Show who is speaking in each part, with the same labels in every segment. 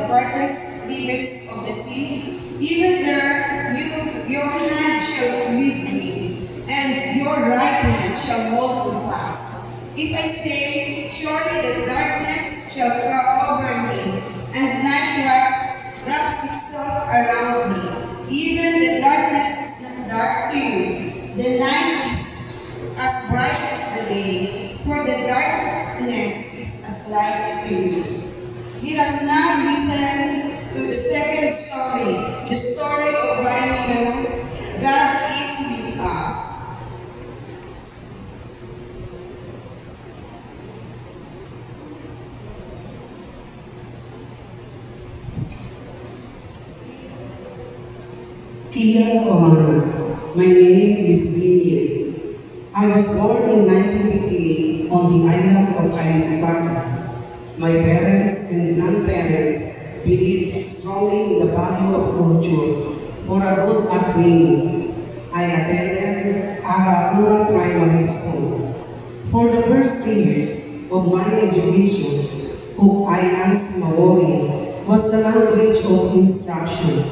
Speaker 1: the farthest limits of the sea, even there your hand shall lead me, and your right hand shall hold me fast. If I say, surely the darkness shall cover me, and night wraps itself around me, even the darkness is not dark to you. The night is as bright as the day, for the darkness is as light to you. Let us now listen to the second story, the story of Romeo. God is with us.
Speaker 2: Kia Ohana. My name is Lilian. I was born in 1958 on the island of Kaitakarna. My parents and grandparents believed strongly in the value of culture for a good upbringing. I attended Agakura Primary School. For the first 3 years of my education, Cook Islands Maori was the language of instruction.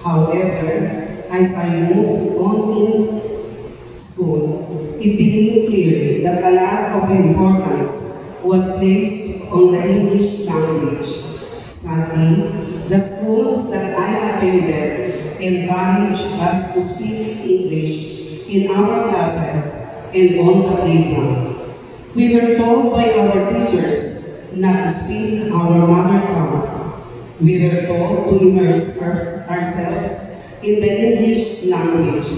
Speaker 2: However, as I moved on in school, it became clear that a lot of importance was placed on the English language. Sadly, the schools that I attended encouraged us to speak English in our classes and on the playground. We were told by our teachers not to speak our mother tongue. We were told to immerse ourselves in the English language.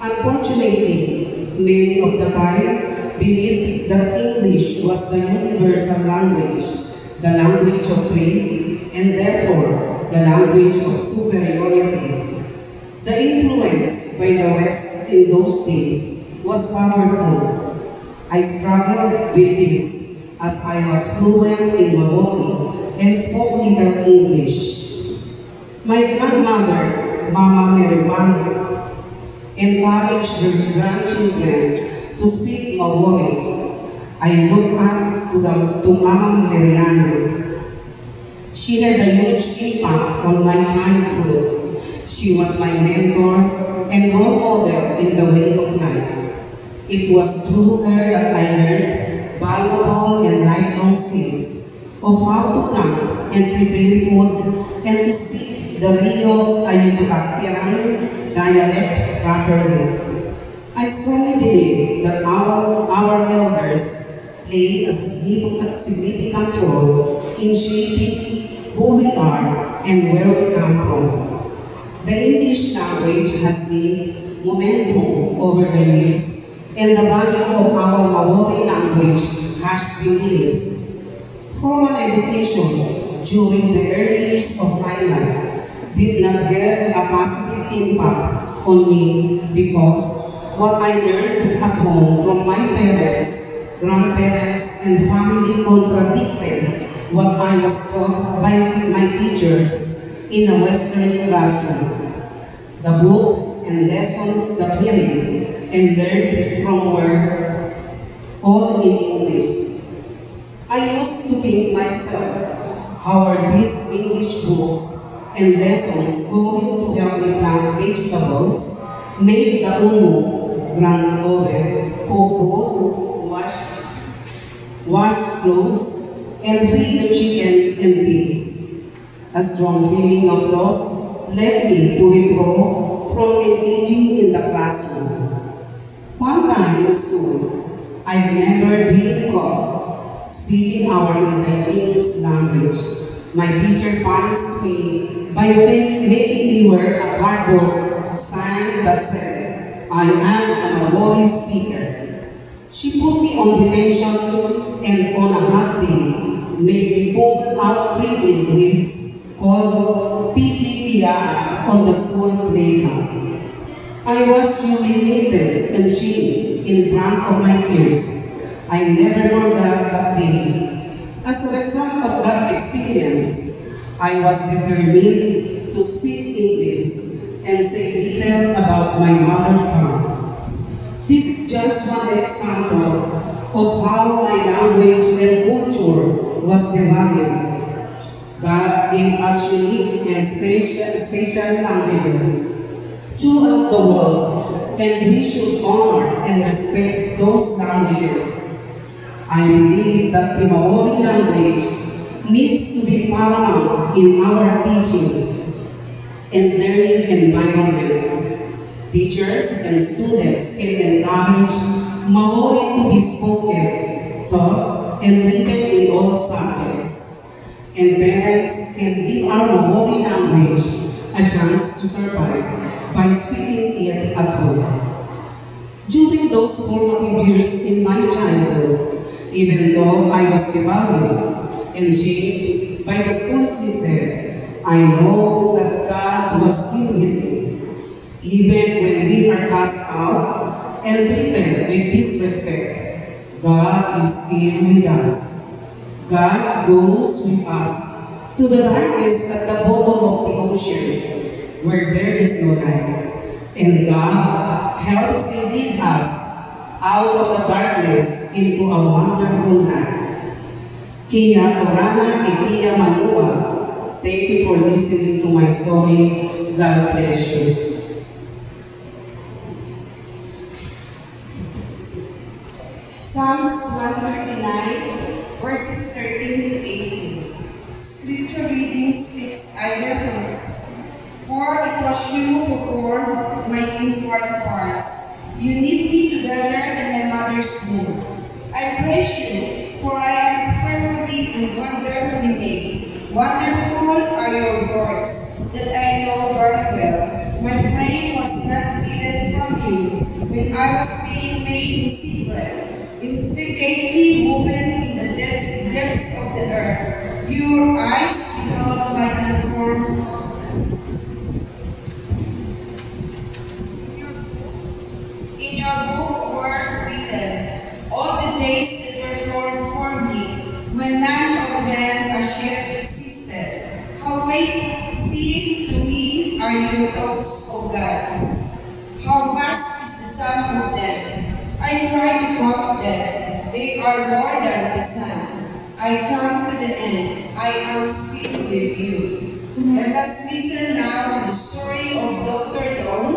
Speaker 2: Unfortunately, many of the time believed that English was the universal language, the language of trade, and therefore the language of superiority. The influence by the West in those days was powerful. I struggled with this as I was fluent in Maori and spoke little English. My grandmother, Mama Meriwan, encouraged her grandchildren to speak Maori. I look up to Mama Meriana. She had a huge impact on my childhood. She was my mentor and role model in the way of life. It was through her that I learned valuable and lifelong skills of how to plant and prepare food and to speak the Rio Ayutthaya dialect properly. I strongly believe that our elders play a significant role in shaping who we are and where we come from. The English language has gained momentum over the years, and the value of our Maori language has been raised. Formal education during the early years of my life did not have a positive impact on me because what I learned at home from my parents, grandparents, and family contradicted what I was taught by my teachers in a Western classroom. The books and lessons that we read and learned from were all in English. I used to think myself, how are these English books and lessons going to help me plant vegetables, make the umu, grand oven, cook food, wash clothes, and feed the chickens and pigs. A strong feeling of loss led me to withdraw from engaging in the classroom. One time in school, I remember being caught speaking our indigenous language. My teacher punished me by making me wear a cardboard sign that said, I am a Maori speaker. She put me on detention and on a hot day made me pull out prickly wigs called PPPI on the school playground. I was humiliated and shamed in front of my peers. I never forgot that day. As a result of that experience, I was determined to speak English and say little about my mother tongue. This is just one example of how my language and culture was devalued. God gave us unique and special languages throughout the world, and we should honor and respect those languages. I believe that the Maori language needs to be paramount in our teaching and learning environment. Teachers and students can encourage Maori to be spoken, taught, and written in all subjects. And parents can give our Maori language a chance to survive by speaking it at home. During those formative years in my childhood, even though I was devalued and shaped by the school system, I know that God was still with me. Even when we are cast out and treated with disrespect, God is still with us. God goes with us to the darkness at the bottom of the ocean, where there is no light. And God helps to lead us out of the darkness into a wonderful light. Kia orana e kia manua. Thank you for listening to my story. God bless you.
Speaker 1: Psalms 139, verses 13 to 18. Scripture reading speaks either for it was you who formed my inward parts. You knit me together in my mother's womb. I praise you, for I am fearfully and wonderfully made. Wonderful are your works, that I know very well. My frame was not hidden from you when I was being made in secret, intricately woven in the depths of the earth. Your eyes beheld my unformed substance. In your book were written all the days that were formed for me, when none of them as yet existed. How weighty to me are your thoughts, O God! How vast is the sum of them! I try to count them. They are more than the sun. I come to the end. I am still with you. Let us listen now to the story of Dr. Dawn.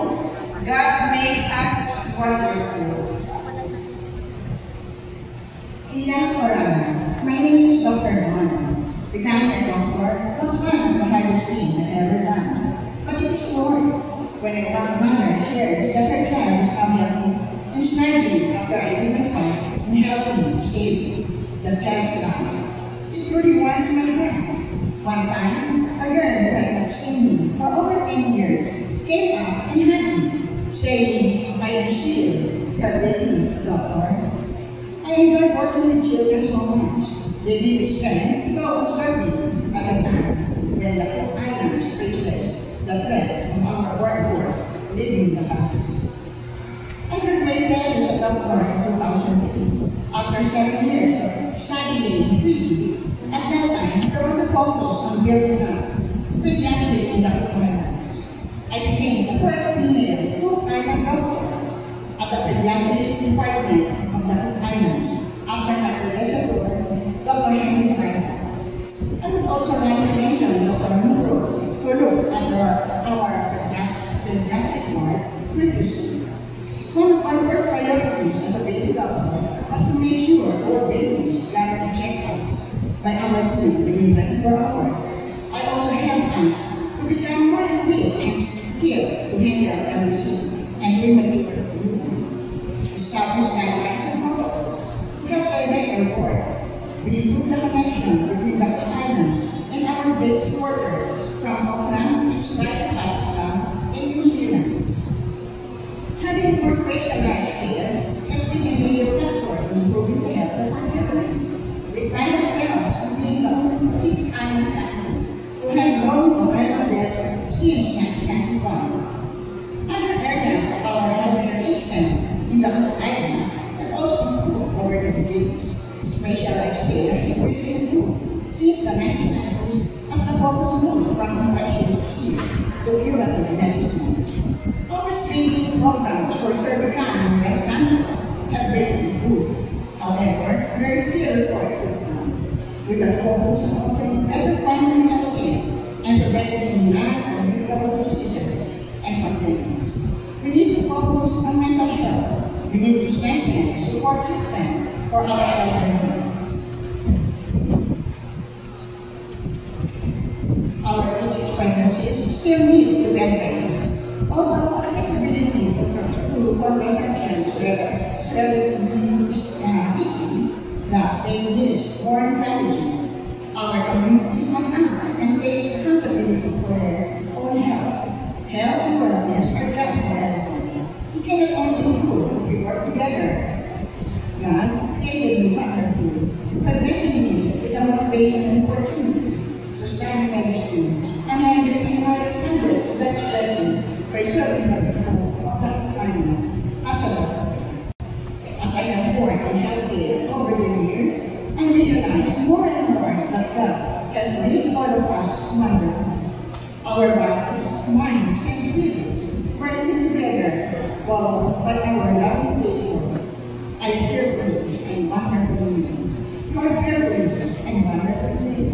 Speaker 1: God made us wonderful.
Speaker 3: Ilang Orana. My name is Dr. Dawn. Becoming a doctor was one of the hardest things I've ever done. But it is hard when a young mother shares that her child is unhealthy and snarling after I do my part in helping save the child's life. It really warms my heart. One time, a girl who had not seen me for over 10 years came up and hugged me, saying, I am still your baby, doctor. I enjoy working with children so much. They give me strength to go on serving at a time when the Cook Islands faces the threat of our workforce leaving the country. I graduated as a doctor in 2008 after 7 years of studying in PG. At that time, there was a focus on building up pediatrics in the Cook Islands. I became the first female Cook Island doctor at the pediatric department of the Cook Islands after my predecessor, Dr. Henry Hyde. I would also like to mention Dr. Muro, who looked after our pediatric ward previously. One of my first priorities as a baby doctor was to make sure all babies got a checkup by our team within 24 hours. I also helped us to become more equipped and skilled to handle everything and premature newborns. Establish guidelines and protocols to help direct our work. We improve the connection between the islands and our base workers from Auckland and started Pacifica in New Zealand. Having more specialized care has been a major factor in improving the health of our children. We pride ourselves on being the only Pacific Island country who has no maternal deaths since 1991. Other areas of our healthcare system in the Cook Islands have also improved over the decades. Specialized care has really improved since the 1990s as the focus moved from infectious disease to curative medicine. Our screening programs for cervical and breast cancer have really improved. However, there is still work to be done with the focus on offering better primary health We need to strengthen a support system for our elderly. Our teenage pregnancies still need to be addressed. Although accessibility to contraception is relatively easy, the thing is more encouraging. Our communities must act and take accountability for their own health. Health and wellness are just for everyone. We cannot only improve if we work together. God created me wonderful, but blessing me with the motivation and opportunity to study medicine, and I responded to that blessing by serving the people of that planet as a doctor. As I have worked in healthcare over the years, I realize more and more that God has made all of us wonderful. Our bodies, minds, and spirits working together by our loving Creator. I fearfully and wonderfully made. You are fearfully and wonderfully made.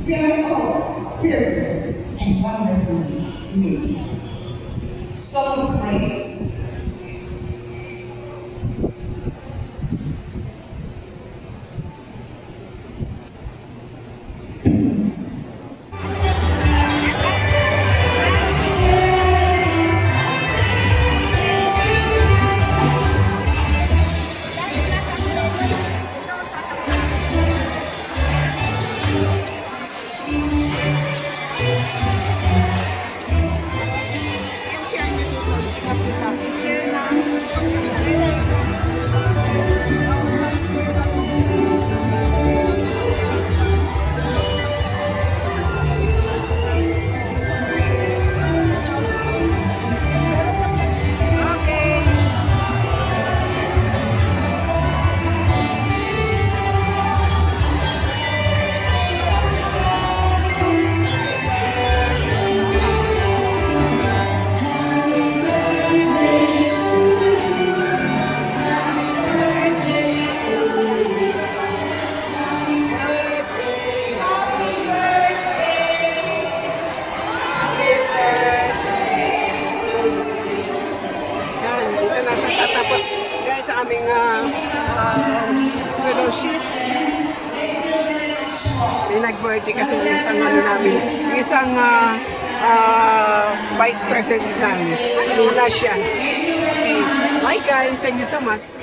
Speaker 3: We are all fearfully and wonderfully made.
Speaker 1: Song of praise.
Speaker 4: Tapos guys, sa aming fellowship, may nag-birthday kasi isang isang vice president namin. Lula siya. Okay. Bye guys, thank you so much.